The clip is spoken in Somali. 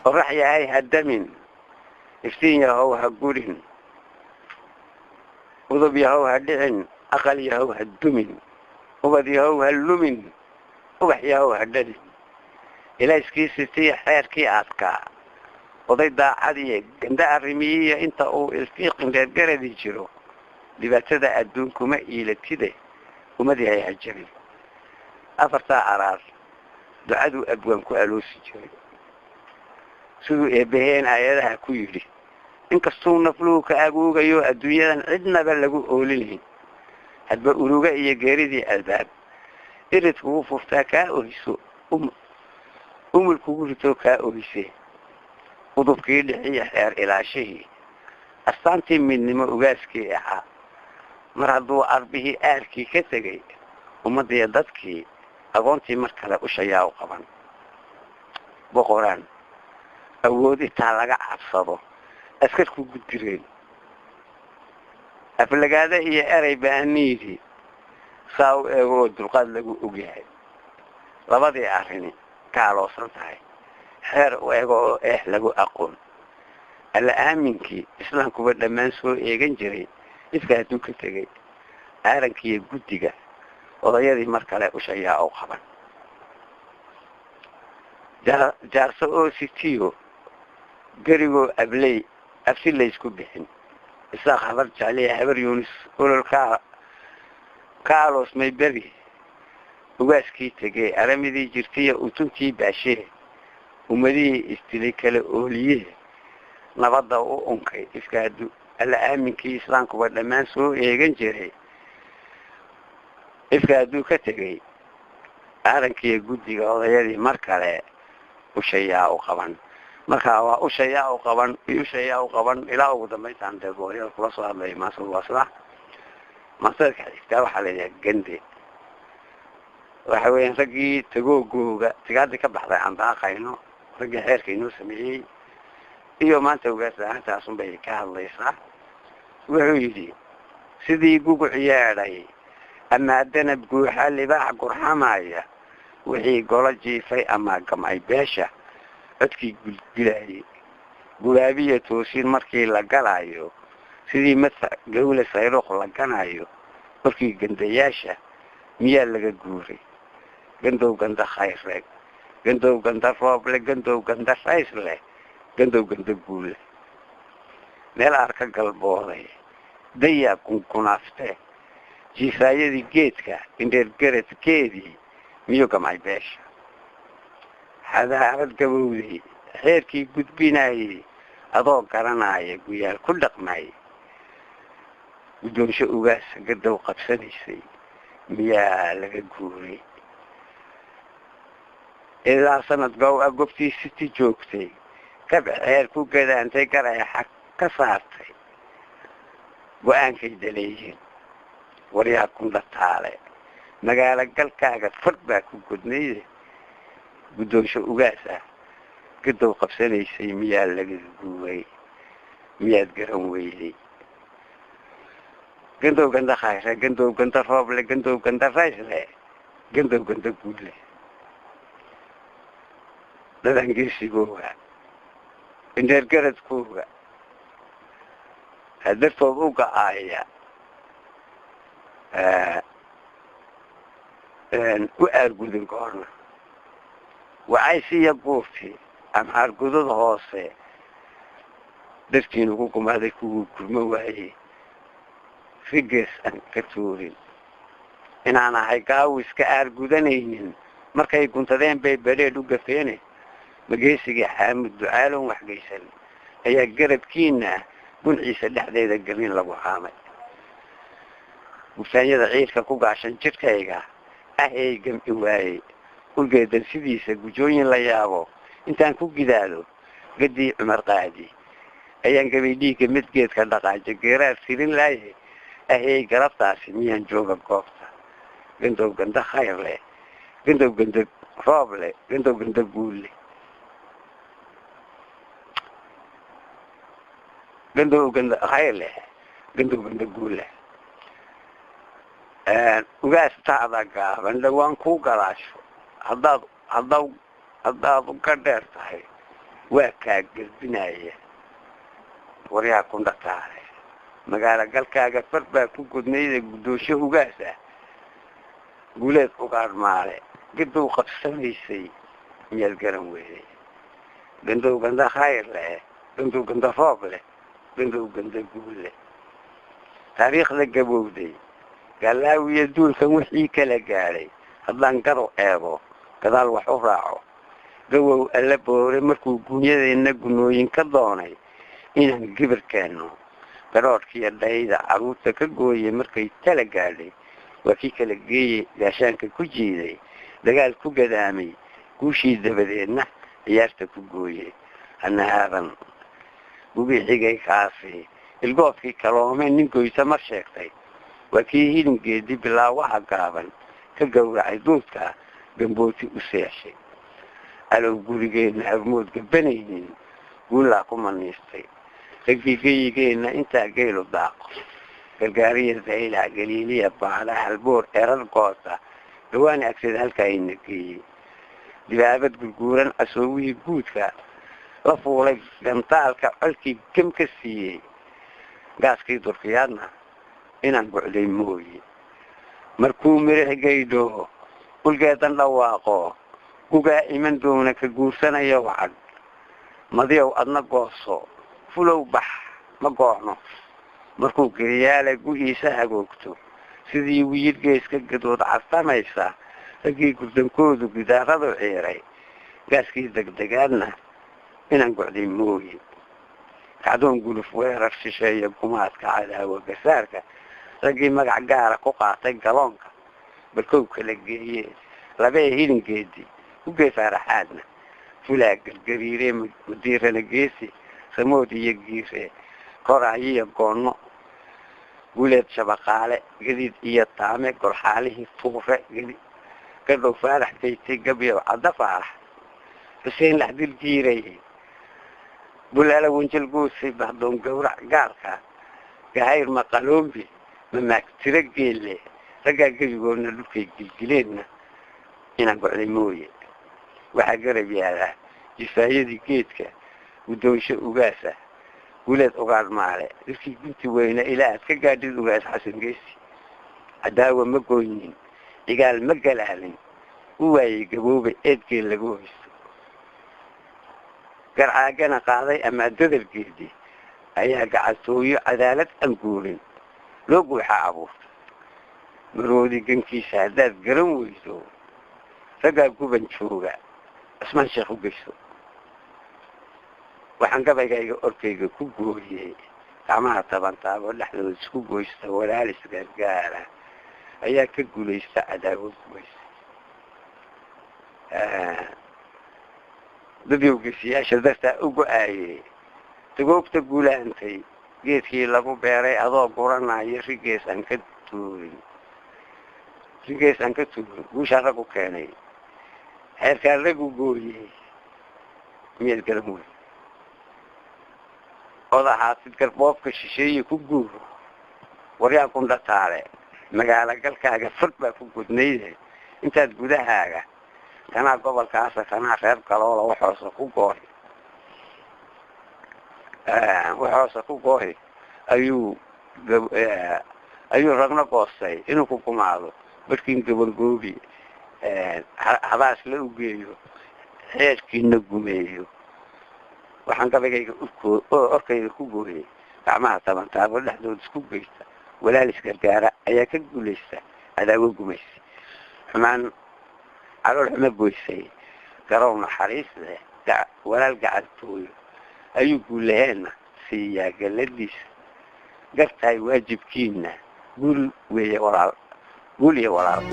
qorax yahay hadamin iftiin yahow ha gurin udub yahow ha dhicin aqal yahow ha dumin ubad yahow ha lumin ubax yahow ha dhadin ilayskiisitii xeerkii adkaa oday daacadiye ganda arrimiyiya inta uu ilfiiqin reergaradii jiro dhibaatada adduunkuma iilatide umad yahay ha jabin afartaa araar ducaduu abwaan ku aloosi jiray siduu eebbaheen aayadaha ku yidhi inkastuu nafluhu ka agoogayo adduunyadan cidnaba lagu oolinayn hadba uruga iyo geeridii albaab iridkugu furtaa kaa ohiso umulkugu ritoo kaa ohisee udubkii dhixiya xeer ilaashihii astaantii midnimo ugaaskii ahaa mar hadduu arbihii aarkii ka tegay ummaddiiyo dadkii agoontii mar kale ushayaa u qaban boqoraan awood intaa laga cabsado askarku guddireen aflagaada iyo erey baaniidii saa u eego oo dulqaad lagu ogyahay labadii arrini ka aloosan tahay xeer u ego oo lagu aqoon alla aaminkii islaamkuba dhammaan soo eegan jiray ifka hadduu ka tegey aarankiiyo guddiga odayadii mar kale ushayaa u qaban jaarso oo sitiyo gerigoo abley absi laysku bixin isaaq habar jecliya habar yuunis ololkaa ka aloosmay beri ugaaskii tegey aramidii jirtiya utuntii baashee ummadihii istilay kala ooliyee nabadda u unkay ifka hadduu alla aaminkii islaamkuba dhammaan soo eegan jiray ifka hadduu ka tegey aarankiiyo guddiga odayadii mar kale ushayaa u qaban markaa waa ushayaa u qaban ilaa ugu dambaysaan dee gooryada kula soo hadlaya maasud waa sidaa maasadka xigtaa waxaa laydhaha gande waxa weeyaan raggii tagoogooga tigaadii ka baxday aan daaqayno raggii xeerka inoo sameeyey iyo maanta ugaasahantaasun bay ka hadlaysaa wuxuu yidhi sidii guguc yeedhay ama danab guuxa libaax gurxamaya wixii golo jiifay ama gamay beesha codkii gulgilaayey gulaabiya toosin markii la galayo sidii masa gawla sayruuq la ganayo markii gandayaasha miyaa laga guuray gandow ganda khayrreeg gandow ganda rooble gandow ganda raysleh gandow ganda guule meel arka galbooday dayaa kunkunaaftee jiifaayadii geedka indheergaradkeedii miyuu gamay beesha xadaarad gabowday xeerkii gudbinayey adoo garanaya guyaal ku dhaqmayay guddoonsho ugaasa gadow qabsanaysay miyaa laga guuray ilaa sanad gow-a gobtii siti joogtay kabax xeer ku gadaantay garay xag ka saartay go-aankay daleeyeen waryaa kundhataale magaalo galkaaga fadh baa ku godnayde guddoonsho ugaasa gadow qabsanaysay miyaa laga guuray miyaad garan weyday gandow ganda khayre gandow ganda rooble gandow ganda raysle gandow ganda guule dadangeesigooga indheergaradkooga dartood u ga-aaya u aargudin goorna wacaysiya buurti ama aargudada hoose dartiin ugu gumaaday kuwuu gurmo waayey rigees aan ka tuurin inaan ahay gaawiska aargudanaynin markay guntadeen bay badheedh u gafeene mageesigii xaamud ducaalon waxgaysan ayaa garabkiina gunciisa dhexdeeda gelin lagu haamay gubsaanyada ciidka ku gaashan jidhkayga ahey gamci waayey ulgeedan sidiisa gujooyin la yaabo intaan ku gidaado gadii cumar qaadi ayaan gabay dhiigga mid geedka dhaqaajo geeraad sirin laaye ahey galabtaasi miyaan jooga goobta gandow ganda khayr leh gandow ganda roob leh gandow ganda guul leh gandow ganda khayr leh gandow ganda guul leh ugaas taada gaaban dhawaan kuu galaasho haddaad ka dheer tahay وكا قلبنايا وريا كنت تعالى مقالة قال كاقا فربا كوكود نيدا قدوشه وقاسا قولت وقار مالي قدو قبسانيسي ميال قرم ويلي قندو قندا خير له قندو قندا فوق له قندو قندا قول له تاريخ ذا قبودي قال لا ويدول كمحي كلا قالي هذا انقروا ايضو كذا الوحو راعو قووا ألبوري مركو قنيا إنه ينكضوني إنهم قبر كانوا قرار كي الدايدة عروضة كقوية مركي تلقالي وكي كالقية عشان كجيدي دقال كو قدامي كوشي دبدينا يارتا كقوية أنا هذا قوبي حقاي كافي القوف كي كلامين ننكو يسمر شيكتي وكي هيدن قيدي بلا واحد قابل كقورا عدوتا بنبوتي أسياشي ألو قولينا أرمود قبنينين قول لكم النيستي تكفيكينا انت قيلو داق القارية زيلة قليلية بعلها البور إرال قوطة دواني أكسد هالكاينكي دبابت قلقورا أسويه قوتك رفولك قمطالك علكي كم كسيه قاسكي درقيانا إنان قعدي موي مركو مريح قيدو قلقاتا لواقو قوقا إيمان دونك قوسانا يوعد مضيو أدنا قوصو فلو بح ما قوعنو مركو كريالة قوئيسا هقوكتو سيدي ويد قيسكا قدود عصاميسا لكي قلتن كودو قدا غضو عيري قاسكي دقدقانا إنان قعدين موي قعدون قولوا فويرك شيشايا قماتك على وقسارك لكي مقع قارة قوقاتي قلونك بالكوكا لقيه لبيه هيدن قيدي وقيسا رحادنا فلاق القريرين مديرنا قيسي سمودي يقيسي قرعي يقونو ولد شبقالي قديد إيا الطامي قل حاله فوفة قديد قدو فارح بيتي قبيل عدا فارح حسين لحد الجيري بولا لو انت القوسي بحضون قورع قاركا قاير مقالوبي مما كترقي اللي رقا قيقولنا لكي قلقلينا هنا قعلي موية وحقرب يالا جفايدي كيتك ودوشة أقاسة ولد أقار مالي لكي كنت وين إلهات كقادد أقاس حسن قيسي عداوة مقوينين يقال مقلالين هواي قبوبي إدكي لقوهيس قرعاقنا قاضي أما دذر قيدي أيها قعدتوي عدالة أنقولين لقو حابوت مرودي قنكي سادات قرم ويسو فقال قوبا شوقا اسمان شيخ وقشو waxaan gabayga orkayga ku gooyay gacmaha tabantaabo dhaxdooda isku gooysta walaalis gargaara ayaa ka guulaysta cadaawad gooysa dadiyowgisiyaasha dartaa u go-aayey tagoobta guulaantay geedkii lagu beeray adoo guranaayo rigees aan ka tuurin guushaa raggu keenay xeerkaa raggu gooyey miyaad garan wey odaxaasid garboobka shisheeye ku guuro waryaa kundhataale magaalo galkaaga fard baa ku gudnayde intaad gudahaaga kanaa gobolkaasa kanaa reer galoola waxoosa ku goohi ayuu ragna goostay inuu ku kumaado barkiin gabangoobi habaas la ugeeyo xeerkiina gumeeyo waxaan gabayga orkayga ku gooyay gacmaha tabantaabo dhaxdooda isku geysta walaalis gargaara ayaa ka guulaysta cadaawo gumaysi xumaan calool xuma goysay garow naxariis leh walaal gacantooyo ayuu guulaheenna siiyaa galladiisa gartahay waajibkiina guul iyo walaal